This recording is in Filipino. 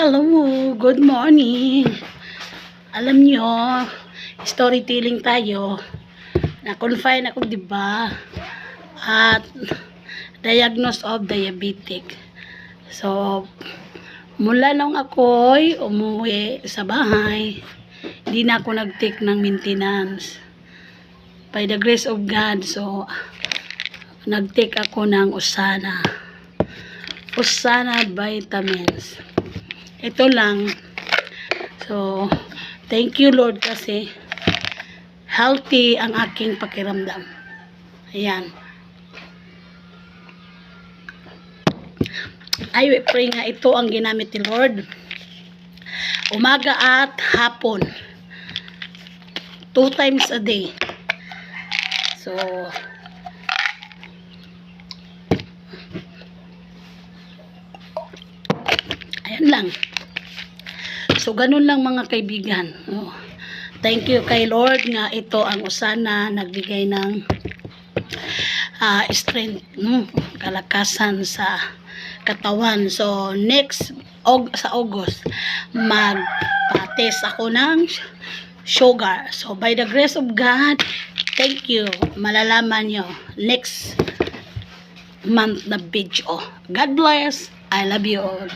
Hello, good morning. Alam nyo, storytelling tayo. Na-confine ako, di ba? At diagnosed of diabetic. So, mula nung ako'y umuwi sa bahay, hindi na ako nag-take ng maintenance. By the grace of God, so, nag-take ako ng Usana vitamins. Ito lang. So, thank you Lord kasi healthy ang aking pakiramdam. Ayan. I pray nga ito ang ginamit ni Lord. Umaga at hapon. 2 times a day. So, ayan lang. So, ganun lang mga kaibigan. Oh, thank you kay Lord nga ito ang Usana nagbigay ng strength, kalakasan sa katawan. So, next sa August, magpa-test ako ng sugar. So, by the grace of God, thank you. Malalaman nyo next month na video. God bless. I love you all.